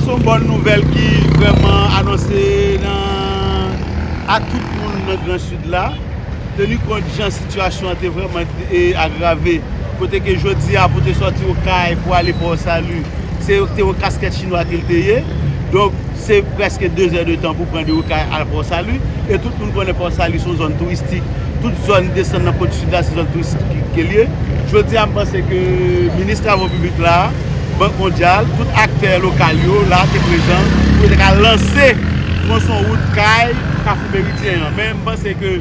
C'est une bonne nouvelle qui vraiment annoncée à tout le monde dans le Grand Sud là. Tenu compte de la situation était vraiment aggravée. Côté que je dis pour te sortir au CAI pour aller pour salut, c'est au casquette chinois qu'il payait. Donc c'est presque 2 heures de temps pour prendre au CAI à Port Salut. Et tout le monde connaît Port Salut, c'est une zone touristique. Toute zone descend dans le côté sud là, c'est une zone touristique qui est liée. Je dis à penser que le ministre des Travaux publics là, Banque mondiale, tout acteur local là qui est présent pour lancer son route CAI Carrefour Méridien. Mais je pense que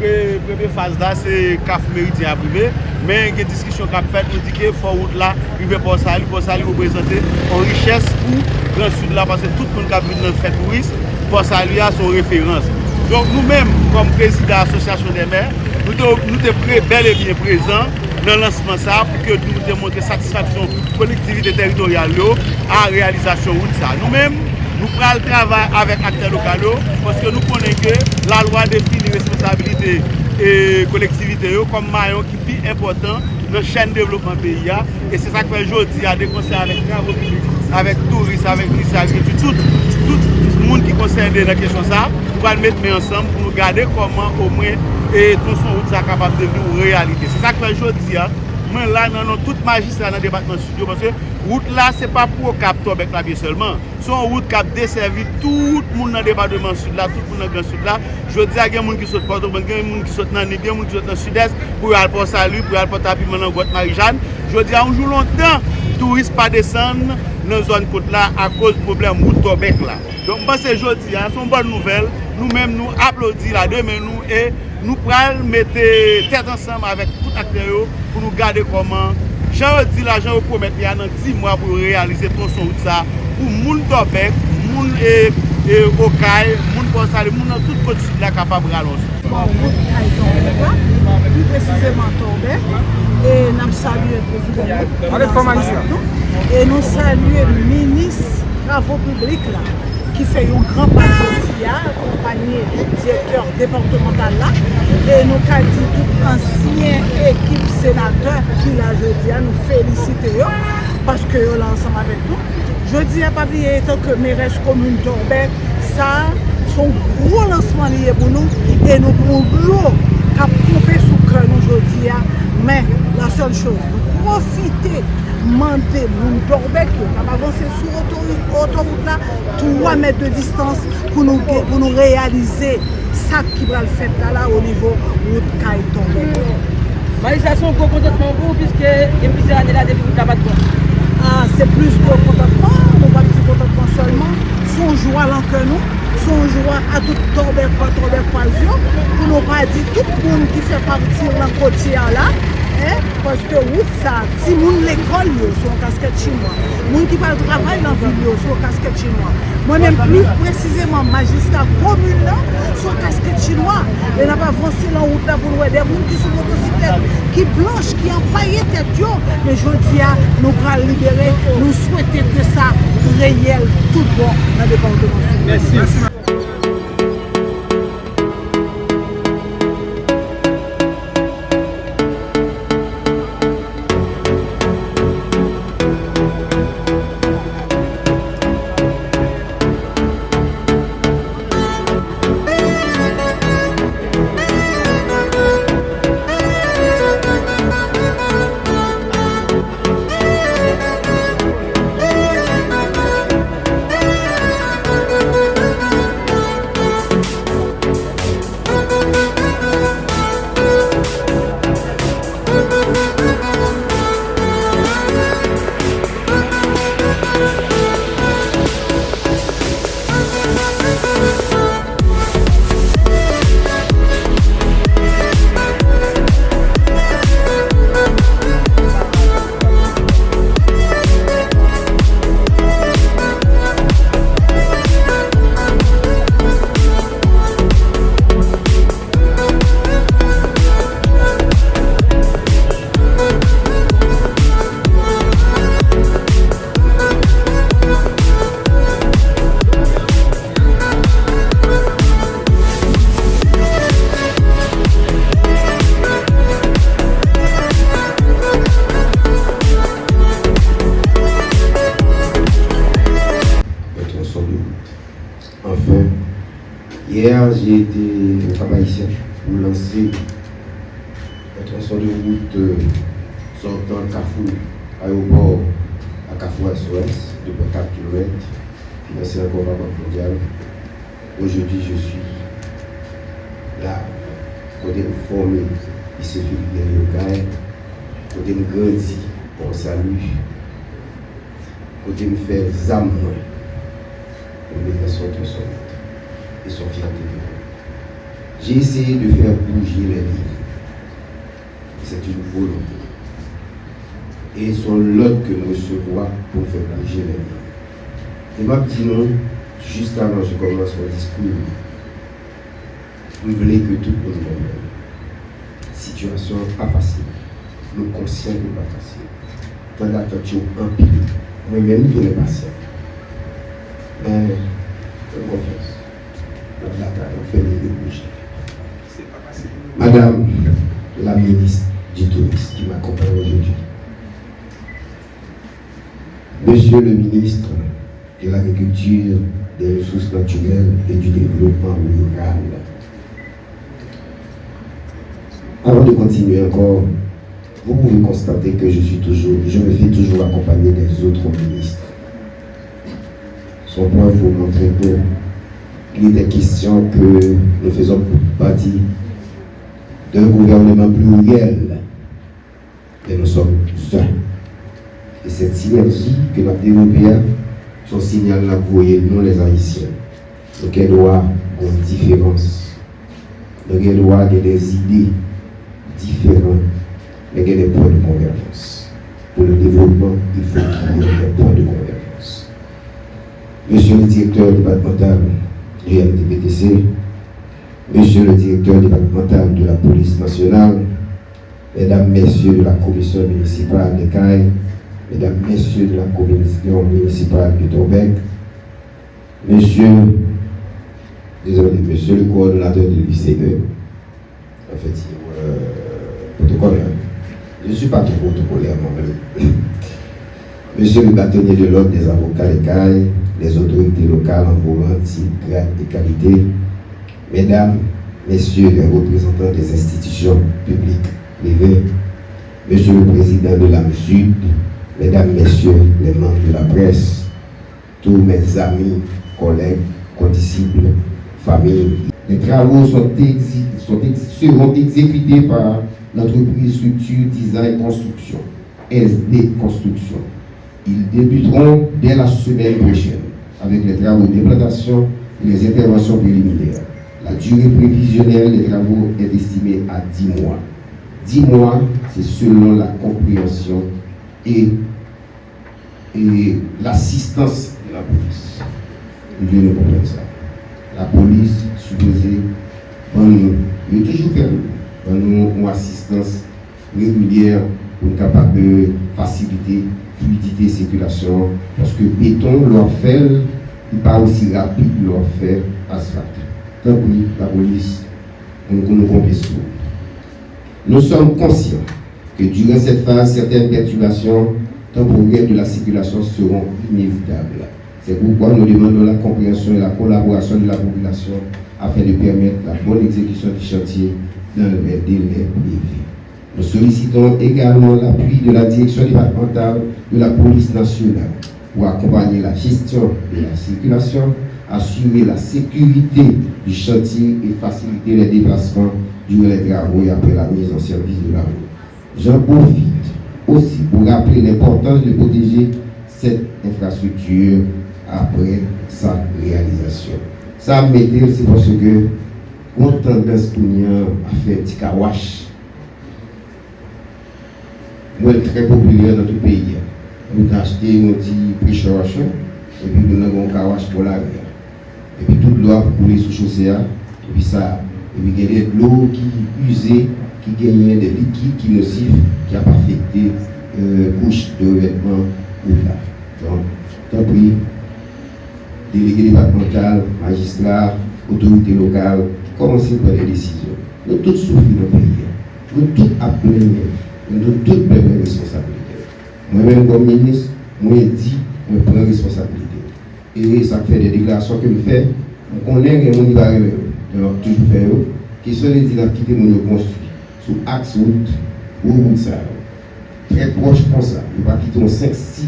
la première phase là c'est Carrefour Méridien privé. Mais il y a une discussion qui a fait nous dit que faut route là, rive Port Salut représente une richesse pour Grand Sud là parce que tout le monde qui a vu dans fait touriste, Port Salut a son référence. Donc nous-mêmes, comme président de l'association des maires, nous sommes bel et bien présents dans le lancement ça pour que nous démontrions satisfaction collectivité territoriale à la réalisation de ça. Nous-mêmes, nous prenons le travail avec acteurs locaux parce que nous connaissons que la loi définit les responsabilités et collectivités comme maillon qui est plus important dans la chaîne de développement pays. Et c'est ça que aujourd'hui a des conseils avec travaux publics, avec touristes, avec ministère tout le monde qui concerne dans la question ça, nous allons mettre ensemble pour nous garder comment au moins et tout son route ça capable de devenir une réalité. C'est ça que aujourd'hui moi là non toute magistrat dans le département studio parce que route là c'est pas pour Cap Tobec là bien seulement. C'est une route qui a desservi tout le monde dans le département sud là, tout le monde dans le grand sud là. Je dis à des gens qui sautent Port-au-Prince, des gens qui sautent dans Nîmes, des gens qui sautent dans le sud-est pour aller pour Salut, pour aller pour Tapis dans Grotte Marie-Jeanne. Je dis à un jour longtemps touristes pas descendre dans la zone côte là à cause du problème route Tobec là. Donc moi c'est aujourd'hui, c'est une bonne nouvelle. Nous-mêmes nous applaudissons là demain nous et nous prenons mettre tête ensemble avec tout acteurs pour nous garder comment. Jean dit l'argent au promettre il y a 10 mois pour réaliser tout son ça pour moun Tobec, moun et au CAI, moun Port Salut, moun dans tout côté sud là capable rallonger. Plus précisément Tobec et nous saluons le président et nous saluons le ministre des Travaux publics là qui fait un grand pas accompagné directeur départemental là et nous avons dit toute ancienne équipe sénateur qui là jeudi à nous féliciter parce que là ensemble avec nous. Je dis à pas oublier tant que mairesse commune Tobec ça son gros lancement lié pour nous et nous pour l'eau qui a coupé sous cœur nous aujourd'hui mais la seule chose nous profiter demander moun Tobec pour avancer sur l'autoroute là 3 mètres de distance pour nous réaliser ça qui va le faire là au niveau route CAI Tobec. Manifestation gros contentement pour puisque il y a plusieurs années là depuis que pas de bon. Ah, c'est plus que contentement, nous pas petit contentement seulement, son joie que nous, son joie à tout Tobec pour nous pas dire tout le monde qui fait partie de la côtière là. Parce que route ça, si moun l'école sont casquette chinois, moun qui va travailler dans la ville sont casquette chinois. Moi-même plus précisément magistrat commune là sont casquette chinois. Et n'a pas avancé dans la route là pour voir des gens qui sont motocyclettes, qui blanches, qui empaillent tête mais je dis à nous allons libérer, nous souhaitons que ça réel tout bon dans le département. Merci. Enfin, hier, j'ai été au Cap-Haïtien pour lancer un tronçon de route sortant de Carrefour, aéroport à Carrefour SOS, de 4 km, financé encore par la Banque mondiale. Aujourd'hui, je suis là, côté de former, il se fait bien le côté de grandir pour salut, côté de faire zam, pour mettre son tronçon et son fierté. J'ai essayé de faire bouger les lignes. C'est une volonté. Et son l'autre que nous recevons pour faire bouger les lignes. Et ma petite non, juste avant que je commence mon discours, vous voulez que tout le monde comprenne. Situation pas facile. Nous conscients que pas facile. Tant d'attention en pile. Moi-même, je suis patient. Mais, confiance. La bataille, on fait les bouger. C'est pas facile. Madame la ministre du Tourisme qui m'accompagne aujourd'hui. Monsieur le ministre de l'Agriculture, des Ressources naturelles et du Développement rural. Avant de continuer encore, vous pouvez constater que je me fais toujours accompagner des autres ministres. Son point vous montrer qu'il était question que nous faisons partie d'un gouvernement pluriel, mais nous sommes un. Et cette synergie que nous avons développée, son signal l'a voyé, nous les Haïtiens. Donc elle doit avoir une différence. Donc elle doit avoir des idées différentes, mais il y a des points de convergence. Pour le développement, il faut qu'il y ait des points de convergence. Monsieur le directeur départemental du MTPTC, Monsieur le directeur départemental de la police nationale, Mesdames, Messieurs de la commission municipale de Caille, Mesdames, Messieurs de la commission municipale de Tobec, Monsieur le coordonnateur de l'UCE, en fait, protocolaire. Je ne suis pas trop protocolaire moi-même. Monsieur le bâtonnier de l'ordre des avocats de Caille, les autorités locales en Bourg, grade et qualité, Mesdames, Messieurs les représentants des institutions publiques privées, Monsieur le Président de la Sud, Mesdames, Messieurs les membres de la presse, tous mes amis, collègues, condisciples, familles. Les travaux seront exécutés par l'entreprise Structure Design Construction, SD Construction. Ils débuteront dès la semaine prochaine avec les travaux d'implantation et les interventions préliminaires. La durée prévisionnelle des travaux est estimée à 10 mois. 10 mois, c'est selon la compréhension et l'assistance de la police. Nous devons comprendre ça. La police, supposée, il est toujours faire une assistance régulière pour être capable de faciliter fluidité de circulation, parce que béton, leur faire, n'est pas aussi rapide que leur faire asphalte. Tant pis, la police, nous compensons. Nous sommes conscients que durant cette phase, certaines perturbations temporaires de la circulation seront inévitables. C'est pourquoi nous demandons la compréhension et la collaboration de la population afin de permettre la bonne exécution du chantier dans les délais prévus. Nous sollicitons également l'appui de la direction départementale de la police nationale pour accompagner la gestion de la circulation, assurer la sécurité du chantier et faciliter les déplacements durant les travaux et après la mise en service de la route. J'en profite aussi pour rappeler l'importance de protéger cette infrastructure après sa réalisation. Ça m'aide, c'est parce que on tendance pour à faire petit kawash. Moi, très populaire dans tout le pays. Nous avons acheté un petit pré-wash et puis nous avons un kawash pour la rivière. Et puis toute l'eau pour couler sous chaussée. Et puis ça, et puis il y a de l'eau qui est usée, qui gagne des liquides qui nocifs, qui a affecté couche de vêtements ou là. Donc, tant pis, délégué départemental, magistrat, autorité locale, commencez par les décisions. Nous tous souffrons dans le pays. Nous tous appelons, nous tous prenons responsabilité. Moi-même, comme ministre, moi, je dis, je prends responsabilité. Et ça fait des déclarations que je fais, On connaît les gens qui vont toujours faire, qui sont les identités qui ont construit sous axe route ou route ça. Très proche comme ça. Il ne va pas quitter 5-6.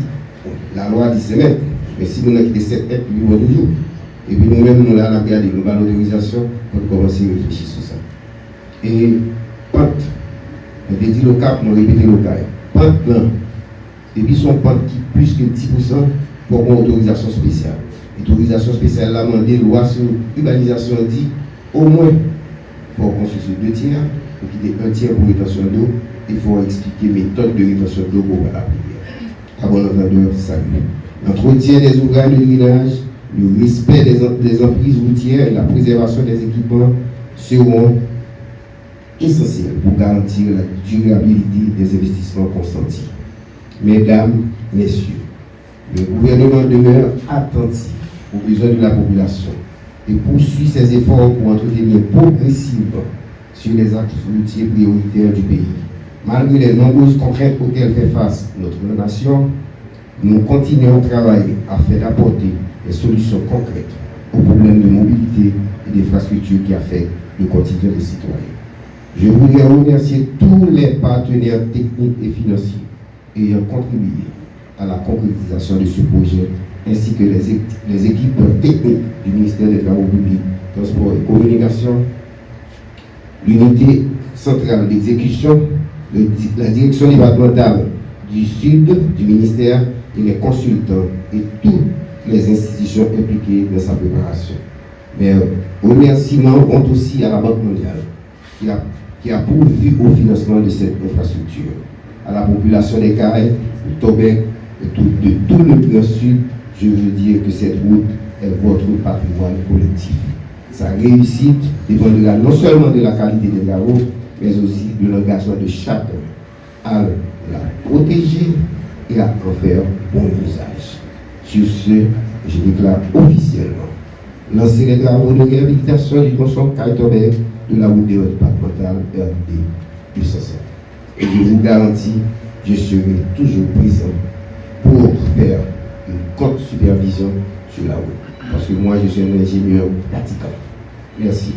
La loi dit c'est mètres. Mais si nous avons quitté 7 mètres, nous vivons toujours. Et puis nous-mêmes, nous allons regarder, nous avons l'autorisation pour commencer à réfléchir sur ça. Et pente, on a dit le cap, on a répété le cas. Pente là, et puis son pente qui plus que 10% pour une autorisation spéciale. L'autorisation spéciale là, demandé loi sur l'urbanisation dit au moins pour construire sur 2 tiers, pour quitter 1 tiers pour rétention d'eau, il faut expliquer méthode de rétention d'eau pour la prière. À bon entendeur, salut. L'entretien des ouvrages de drainage, le respect des emprises routières et la préservation des équipements seront essentiels pour garantir la durabilité des investissements consentis. Mesdames, Messieurs, le gouvernement demeure attentif aux besoins de la population et poursuit ses efforts pour entretenir progressivement sur les axes routiers prioritaires du pays. Malgré les nombreuses contraintes auxquelles fait face notre nation, nous continuons à travailler afin d'apporter des solutions concrètes aux problèmes de mobilité et d'infrastructures qui affectent le quotidien des citoyens. Je voudrais remercier tous les partenaires techniques et financiers ayant contribué à la concrétisation de ce projet, ainsi que les équipes techniques du ministère des Travaux publics, Transport et Communication, l'unité centrale d'exécution, la direction départementale du Sud du ministère et les consultants et toutes les institutions impliquées dans sa préparation. Mais remerciements vont aussi à la Banque mondiale qui a pourvu au financement de cette infrastructure, à la population des Caraïbes, du Tobago et de tout le Grand Sud. Je veux dire que cette route est votre patrimoine collectif. Sa réussite dépendra non seulement de la qualité des travaux, mais aussi de l'engagement de chacun à la protéger et à en faire bon usage. Sur ce, je déclare officiellement lancer les travaux de réhabilitation du tronçon Kaitober de la route départementale RD 207. Et je vous garantis, je serai toujours présent pour faire une courte supervision sur la route. Parce que moi, je suis un ingénieur pratiquant. Merci.